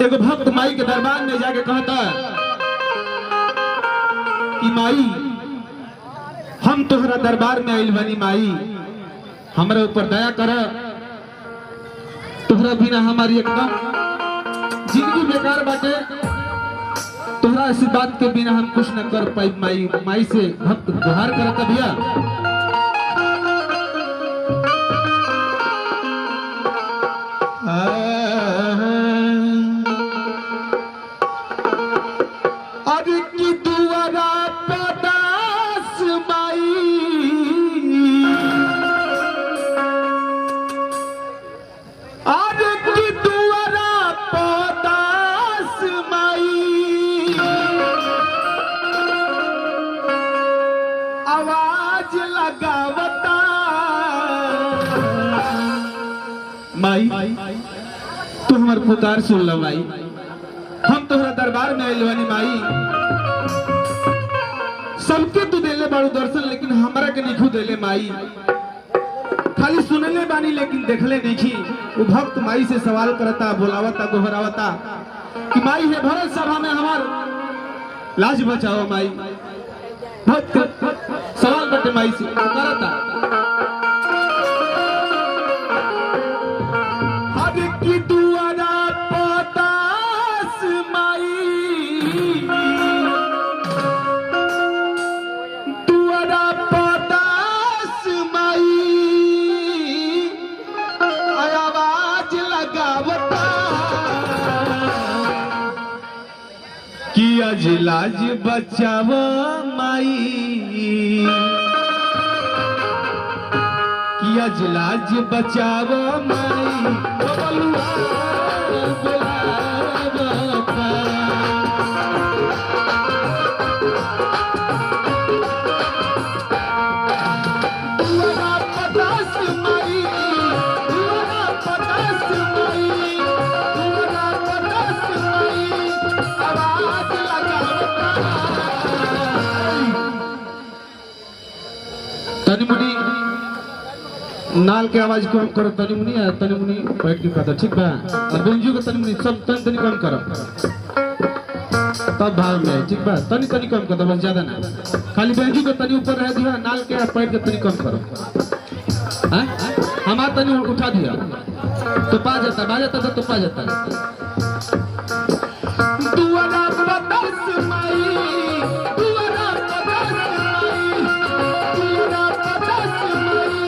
एगो भक्त माई के दरबार में जाके कहता कि माई हम तोहरा दरबार में आइल बनी माई, हमारे ऊपर दया कर, तोहरा बिना हमारी एकदम जिंदगी बेकार बाटे, तोहरा इस बात के बिना हम कुछ न कर पाई माई। माई से भक्त गुहार करता भैया। अरे की दुआरा पदास माई, अरे की दुआरा पदास माई, आवाज लगावता माई, तू हमार पुकार सुन लो माई। हम तोहरा दरबार में आइल बानी माई, सबके तू देले बाड़ू दर्शन, लेकिन हमरा के नहीं देले माई। खाली सुनले बानी लेकिन देखले नहीं। वो भक्त माई से सवाल करता, बुलावता, गोहरावता कि माई है भरत सभा में हमार लाज बचाओ माई। भक्त सवाल करते माई से करता, हर की दुआरा पदास माई, दुआरा पदास माई, आवाज लगावता कि आज लाज बचाव माई, कि आज लाज बचाव माई, बबलुआ बुलावता। दुआरा पदास माई, दुआरा पदास माई, दुआरा पदास माई, आवाज लगावता। तनी मुनी नाल के आवाज कम करो, तनी मुनी बैठ के कहता ठीक बा। और बेंजू के तनी मुनी सब तनी कम करो, तब भाव में ठीक बा। तनी कम करो, बस ज्यादा ना। खाली बेंजू के तनी ऊपर रह दिया, नाल के पैर के तनी कम करो। हमारा तनी उठा दिया तो पा जाता, बाजाता तो पा जाता। दुआरा पदास माई, दुआरा पदास माई, दुआरा पदास माई,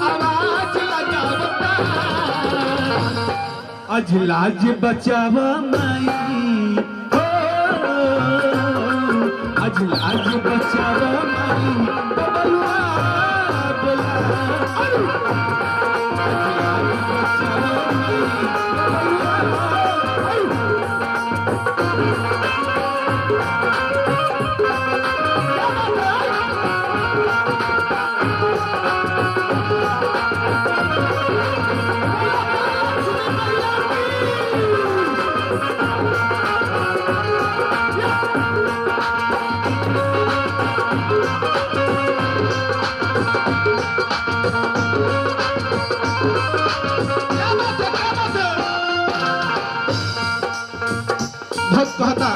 आवाज लगावता आज लाज बचाव माई, आज लाज बचाव माई, बबलुआ बुलावता। आज लाज बचाव माई, भक्त कहता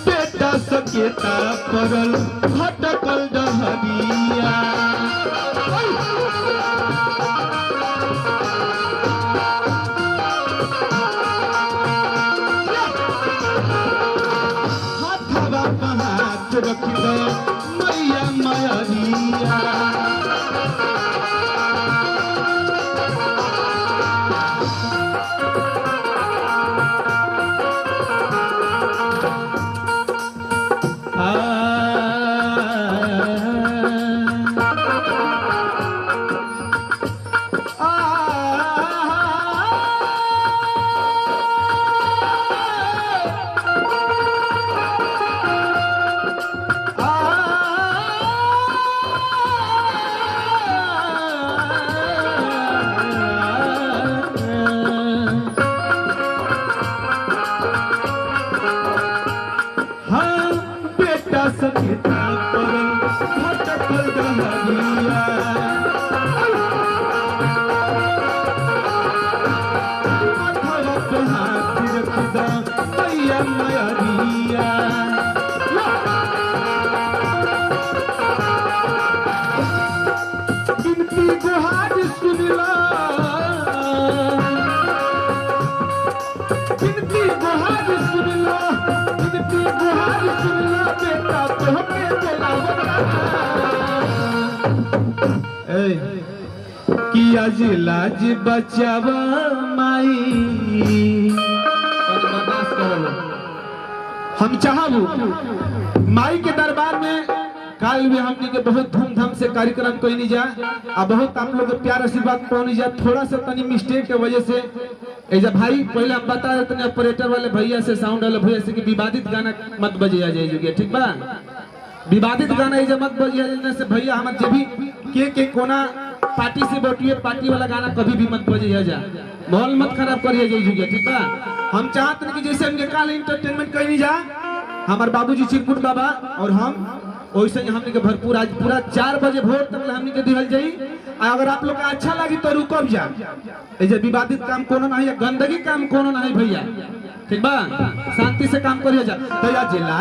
बेटा सकेता परल भटकल डहरिया, हाथवा पे हाथ रख दे मैया मयरिया। सकेता परल भटकल डहरिया, हाथवा पे हाथ कि आज लाज बचावा माई बर्दाश्त करो। हम चाहबू माई के दरबार में काल में हमने के बहुत धूमधाम से कार्यक्रम कोई नहीं जा आ बहुत आप लोग प्यार आशीर्वाद पानी जा। थोड़ा सा तनी मिस्टेक के वजह से ऐसा भाई पहले हम बता रहे थे ऑपरेटर वाले भैया से साउंड वाले भैया से कि विवादित गाना मत बजिया जाइए, ठीक बा? विवादित गाना ऐसा मत बजिया जाने से भैया हमारे जब भी के कोना पार्टी से बैठिए, पार्टी वाला गाना कभी भी मत बजिया जा, माहौल मत खराब करिए जाइए, ठीक बा? हम चाहते हैं कि जैसे हमने काल इंटरटेनमेंट कहीं जा हमारे बाबूजी चिरकुट बाबा और हम वैसे हमने के भरपूर आज पूरा 4 बजे भोर तक हमने के दिहल जाई। अगर आप लोग का अच्छा लगी तो रुकब जा, ऐसे विवादित काम कोनो नहीं है, गंदगी काम कोनो नहीं भैया, ठीक बा? शांति से काम करिए जा। तो या जिला